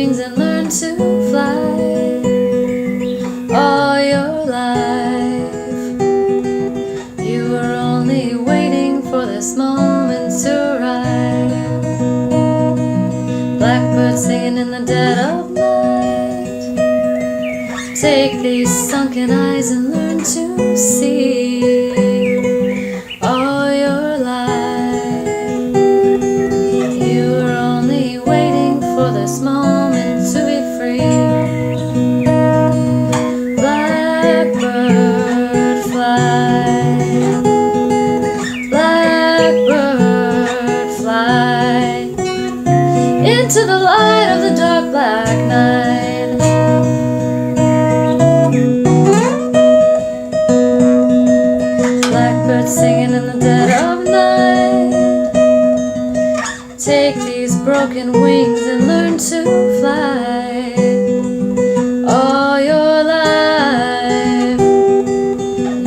wings and learn to fly. All your life, you were only waiting for this moment to arrive. Blackbird singing in the dead of night. Take these sunken eyes and learn to see. All your life, you were only waiting for this moment to be free. Blackbird fly, blackbird fly, into the light of the dark black night. Blackbird singing in the dead of night. Take these broken wings and learn to fly. All your life,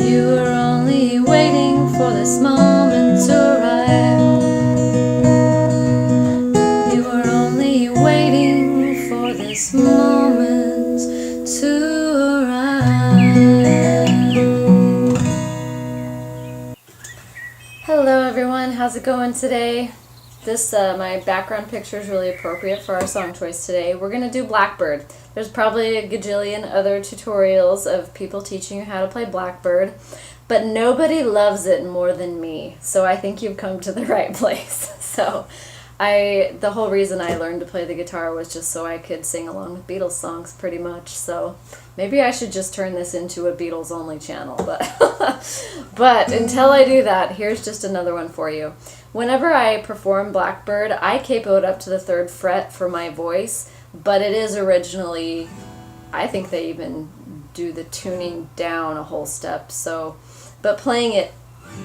you were only waiting for this moment to arrive. You were only waiting for this moment to arrive. Hello everyone, how's it going today? This, my background picture is really appropriate for our song choice today. We're going to do Blackbird. There's probably a gajillion other tutorials of people teaching you how to play Blackbird, but nobody loves it more than me, so I think you've come to the right place. So the whole reason I learned to play the guitar was just so I could sing along with Beatles songs pretty much, so maybe I should just turn this into a Beatles only channel, but but until I do that, here's just another one for you. Whenever I perform Blackbird, I capo it up to the 3rd fret for my voice, but it is originally, I think they even do the tuning down a whole step, so, but playing it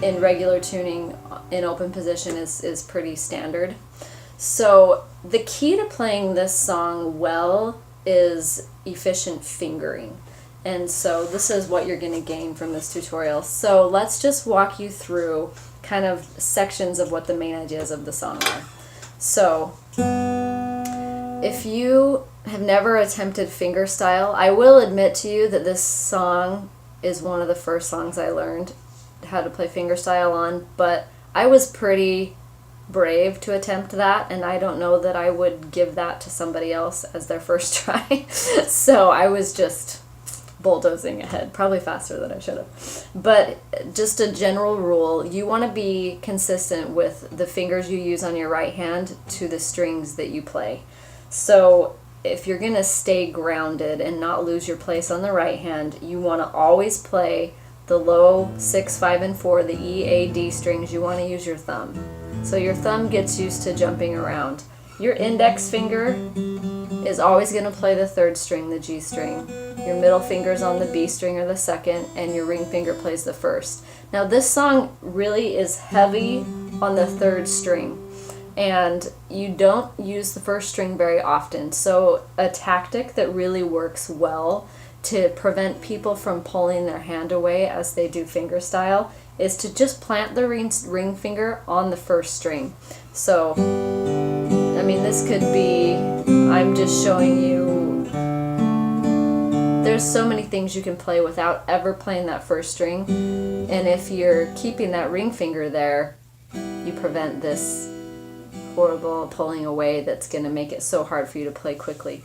in regular tuning in open position is pretty standard. So the key to playing this song well is efficient fingering. And so this is what you're going to gain from this tutorial. So let's just walk you through kind of sections of what the main ideas of the song are. So if you have never attempted fingerstyle, I will admit to you that this song is one of the first songs I learned how to play fingerstyle on, but I was pretty brave to attempt that, and I don't know that I would give that to somebody else as their first try. So I was just bulldozing ahead, probably faster than I should have. But just a general rule, you want to be consistent with the fingers you use on your right hand to the strings that you play. So if you're going to stay grounded and not lose your place on the right hand, you want to always play the low 6, 5, and 4, the E, A, D strings. You want to use your thumb. So your thumb gets used to jumping around. Your index finger is always going to play the 3rd string, the G string. Your middle finger's on the B string or the 2nd, and your ring finger plays the 1st. Now this song really is heavy on the 3rd string, and you don't use the 1st string very often. So a tactic that really works well to prevent people from pulling their hand away as they do fingerstyle is to just plant the ring finger on the 1st string. So, I mean, this could be, I'm just showing you, there's so many things you can play without ever playing that 1st string, and if you're keeping that ring finger there, you prevent this horrible pulling away that's going to make it so hard for you to play quickly.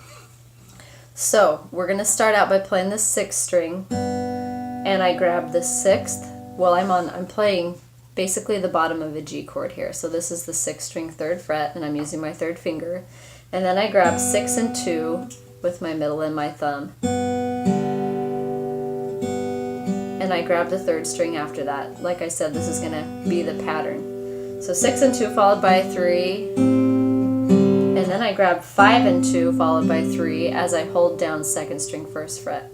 So we're going to start out by playing the 6th string, and I grab the 6th. Well, I'm playing basically the bottom of a G chord here. So this is the 6th string, 3rd fret, and I'm using my 3rd finger. And then I grab 6 and 2 with my middle and my thumb. And I grab the 3rd string after that. Like I said, this is going to be the pattern. So 6 and 2 followed by 3. And then I grab 5 and 2 followed by 3 as I hold down 2nd string, 1st fret.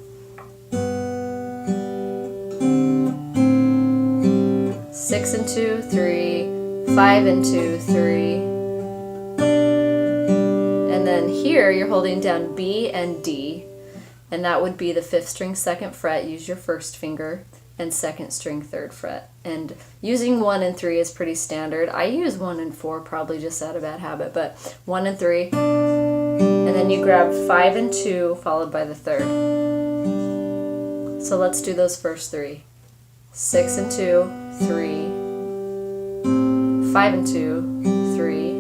6 and 2, 3, 5 and 2, 3. And then here you're holding down B and D, and that would be the 5th string, 2nd fret, use your 1st finger, and 2nd string, 3rd fret. And using 1 and 3 is pretty standard. I use 1 and 4 probably just out of bad habit, but 1 and 3. And then you grab 5 and 2 followed by the 3rd. So let's do those first 3. 6 and 2, 3. 5 and 2, 3.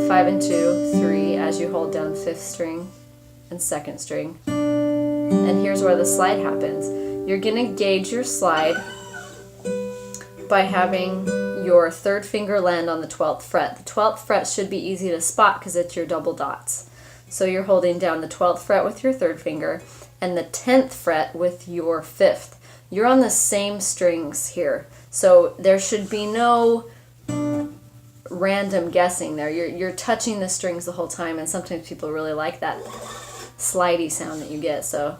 5 and 2, 3 as you hold down 5th string and 2nd string. And here's where the slide happens. You're going to gauge your slide by having your 3rd finger land on the 12th fret. The 12th fret should be easy to spot because it's your double dots. So you're holding down the 12th fret with your 3rd finger and the 10th fret with your 5th. You're on the same strings here. So there should be no random guessing there. You're touching the strings the whole time, and sometimes people really like that slidey sound that you get. So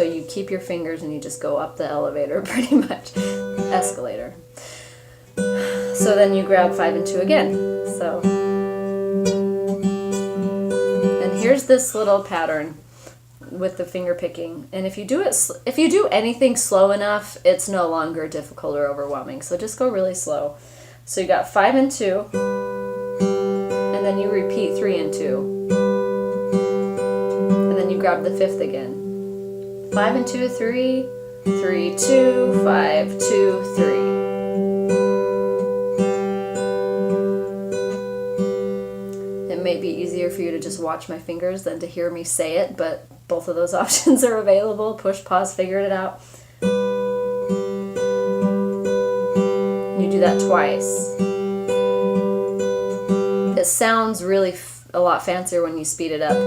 you keep your fingers and you just go up the elevator pretty much. Escalator. So then you grab 5 and 2 again. So, and here's this little pattern with the finger picking. And if you do anything slow enough, it's no longer difficult or overwhelming. So just go really slow. So you got 5 and 2, and then you repeat 3 and 2, and then you grab the 5th again. 5 and 2, 3, 3, 2, 5, 2, 3. It may be easier for you to just watch my fingers than to hear me say it, but both of those options are available. Push, pause, figure it out. You do that twice. It sounds really a lot fancier when you speed it up.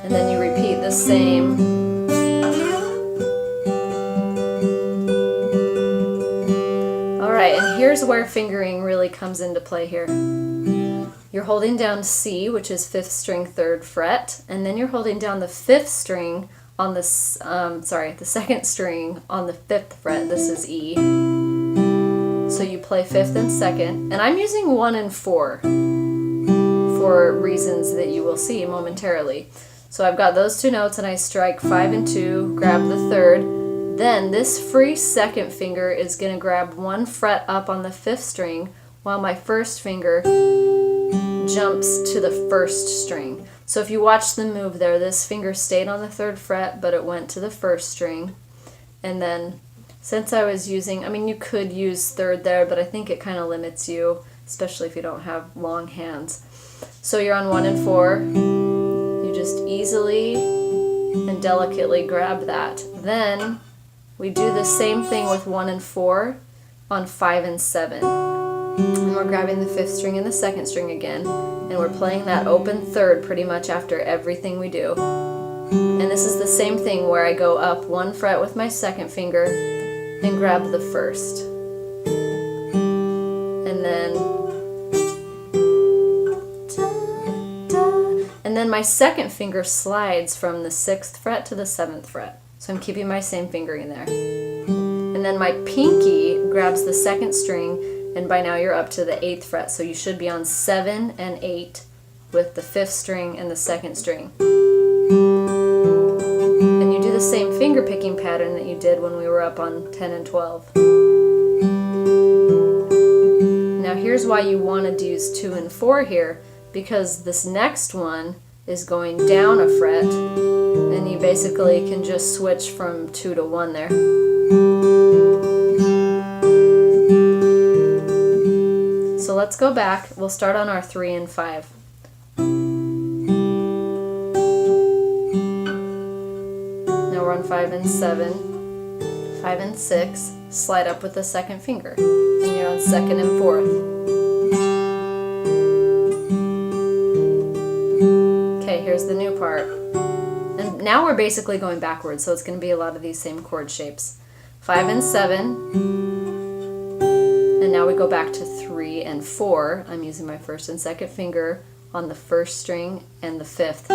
And then you repeat the same. Alright, and here's where fingering really comes into play here. You're holding down C, which is 5th string 3rd fret, and then you're holding down the 5th string on the 2nd string on the 5th fret. This is E. So you play 5th and 2nd, and I'm using 1 and 4 for reasons that you will see momentarily. So I've got those 2 notes, and I strike 5 and 2, grab the 3rd. Then this free 2nd finger is going to grab 1 fret up on the 5th string, while my 1st finger jumps to the 1st string. So if you watch the move there, this finger stayed on the 3rd fret, but it went to the 1st string. And then since I was using, you could use 3rd there, but I think it kind of limits you, especially if you don't have long hands. So you're on 1 and 4. You just easily and delicately grab that. Then we do the same thing with 1 and 4 on 5 and 7. And we're grabbing the 5th string and the 2nd string again, and we're playing that open 3rd pretty much after everything we do. And this is the same thing where I go up 1 fret with my 2nd finger and grab the 1st. And then my 2nd finger slides from the 6th fret to the 7th fret. So I'm keeping my same fingering there. And then my pinky grabs the 2nd string, and by now you're up to the 8th fret, so you should be on 7 and 8 with the 5th string and the 2nd string. And you do the same finger picking pattern that you did when we were up on 10 and 12. Now here's why you wanted to use 2 and 4 here, because this next one is going down a fret, and you basically can just switch from 2 to 1 there. So let's go back. We'll start on our 3 and 5. Now we're on 5 and 7, 5 and 6, slide up with the 2nd finger, and you're on 2nd and 4th. Okay, here's the new part. And now we're basically going backwards, so it's going to be a lot of these same chord shapes. 5 and 7. And now we go back to 3 and 4. I'm using my 1st and 2nd finger on the 1st string and the 5th.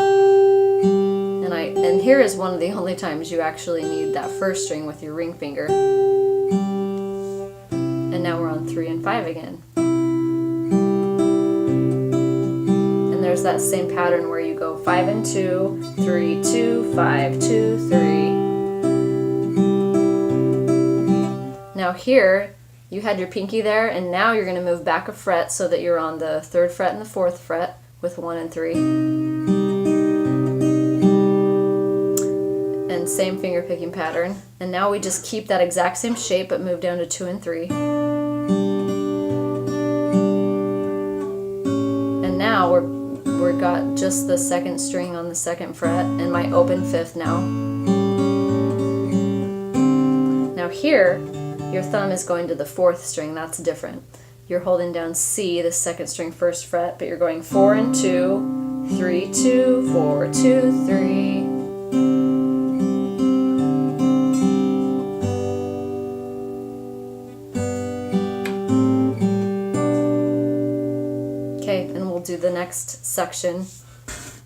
And here is one of the only times you actually need that 1st string with your ring finger. And now we're on 3 and 5 again. And there's that same pattern where you go 5 and 2, 3, 2, 5, 2, 3. Now here, You had your pinky there, and now you're going to move back a fret so that you're on the 3rd fret and the 4th fret with 1 and 3. And same finger picking pattern. And now we just keep that exact same shape but move down to 2 and 3. And now we've got just the 2nd string on the 2nd fret and my open 5th now. Now here, your thumb is going to the 4th string. That's different. You're holding down C, the 2nd string 1st fret, but you're going 4 and 2, 3, 2, 4, 2, 3. Okay, and we'll do the next section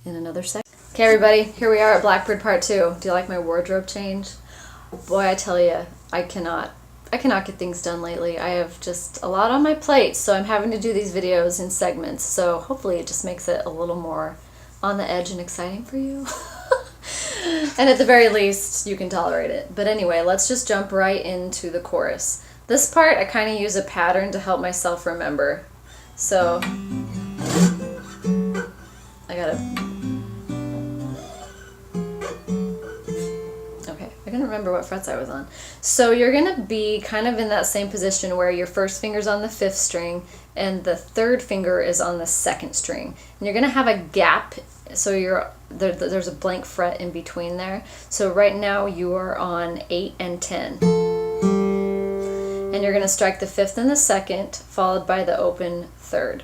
in another section. Okay, everybody, here we are at Blackbird Part 2. Do you like my wardrobe change? Boy, I tell you, I cannot get things done lately. I have just a lot on my plate, so I'm having to do these videos in segments. So hopefully it just makes it a little more on the edge and exciting for you. And at the very least, you can tolerate it. But anyway, let's just jump right into the chorus. This part, I kind of use a pattern to help myself remember. So I can remember what frets I was on. So you're going to be kind of in that same position where your 1st finger's on the 5th string and the 3rd finger is on the 2nd string. And you're going to have a gap, so there's a blank fret in between there. So right now you are on 8 and 10. And you're going to strike the 5th and the 2nd, followed by the open 3rd.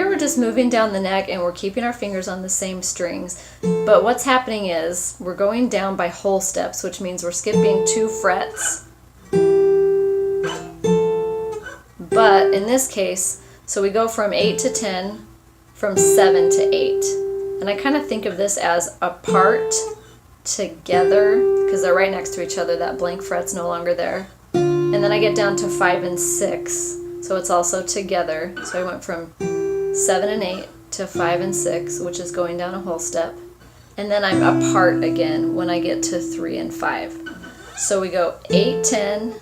We're just moving down the neck and we're keeping our fingers on the same strings, but what's happening is we're going down by whole steps, which means we're skipping 2 frets. But in this case, so we go from 8 to 10, from 7 to 8, and I kind of think of this as apart, together, because they're right next to each other. That blank fret's no longer there. And then I get down to 5 and 6, so it's also together. So I went from 7 and 8 to 5 and 6, which is going down a whole step. And then I'm apart again when I get to 3 and 5. So we go 8, 10,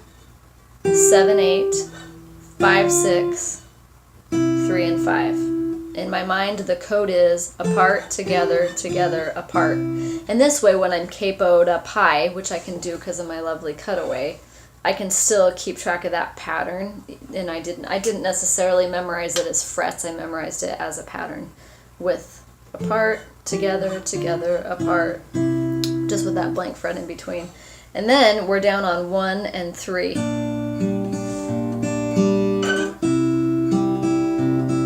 7, 8, 5, 6, 3 and 5. In my mind, the code is apart, together, together, apart. And this way, when I'm capoed up high, which I can do because of my lovely cutaway, I can still keep track of that pattern, and I didn't necessarily memorize it as frets. I memorized it as a pattern with apart, together, together, apart, just with that blank fret in between. And then we're down on 1 and 3.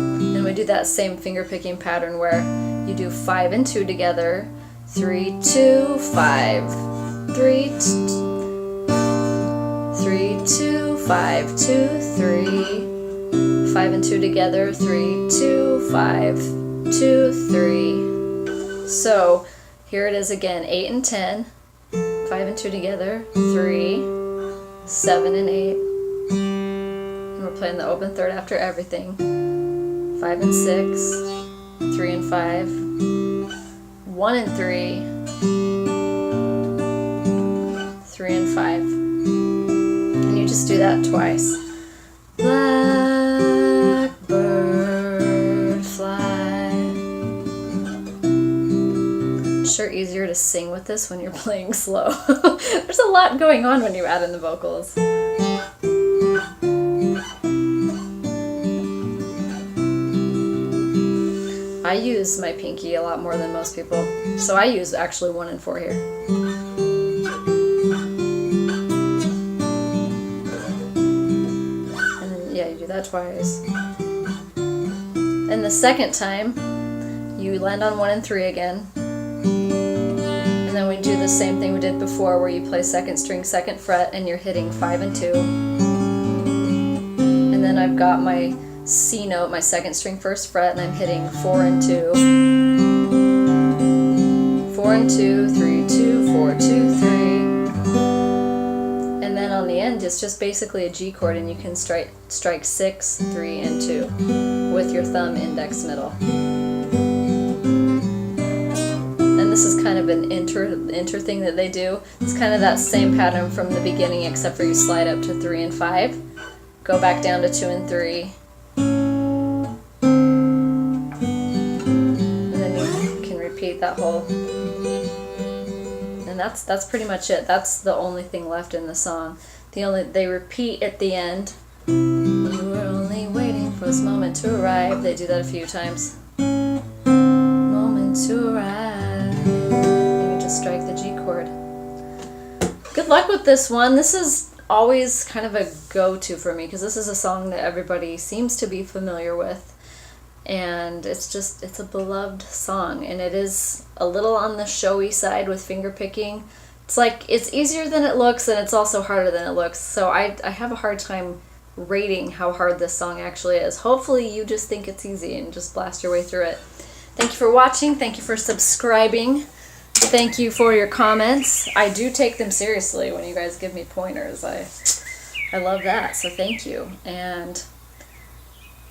And we do that same finger picking pattern where you do 5 and 2 together, 3, 2, 5, 3, 3, 2, 5, 2, 3, 5 and 2 together, 3, 2, 5, 2, 3. So here it is again, 8 and 10, 5 and 2 together, 3, 7 and 8. And we're playing the open 3rd after everything. 5 and 6, 3 and 5, 1 and 3, 3 and 5. Just do that twice. Blackbird fly. Sure easier to sing with this when you're playing slow. There's a lot going on when you add in the vocals. I use my pinky a lot more than most people, so I use actually 1 and 4 here. That twice. And the second time, you land on 1 and 3 again. And then we do the same thing we did before where you play 2nd string, 2nd fret, and you're hitting 5 and 2. And then I've got my C note, my 2nd string, 1st fret, and I'm hitting 4 and 2. 4 and 2, 3, 2, 4, 2, 3. And then on the end, it's just basically a G chord, and you can strike 6, 3, and 2 with your thumb, index, middle. And this is kind of of an enter thing that they do. It's kind of that same pattern from the beginning, except for you slide up to 3 and 5, go back down to 2 and 3, and then you can repeat that whole. And that's pretty much it. That's the only thing left in the song. They repeat at the end. You were only waiting for this moment to arrive. They do that a few times. Moment to arrive. And you just strike the G chord. Good luck with this one. This is always kind of a go-to for me because this is a song that everybody seems to be familiar with. And it's a beloved song, and it is a little on the showy side with finger picking. It's easier than it looks, and it's also harder than it looks. So I have a hard time rating how hard this song actually is. Hopefully you just think it's easy and just blast your way through it. Thank you for watching. Thank you for subscribing. Thank you for your comments. I do take them seriously when you guys give me pointers. I love that, so thank you. And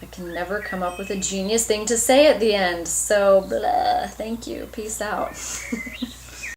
I can never come up with a genius thing to say at the end, so blah. Thank you. Peace out.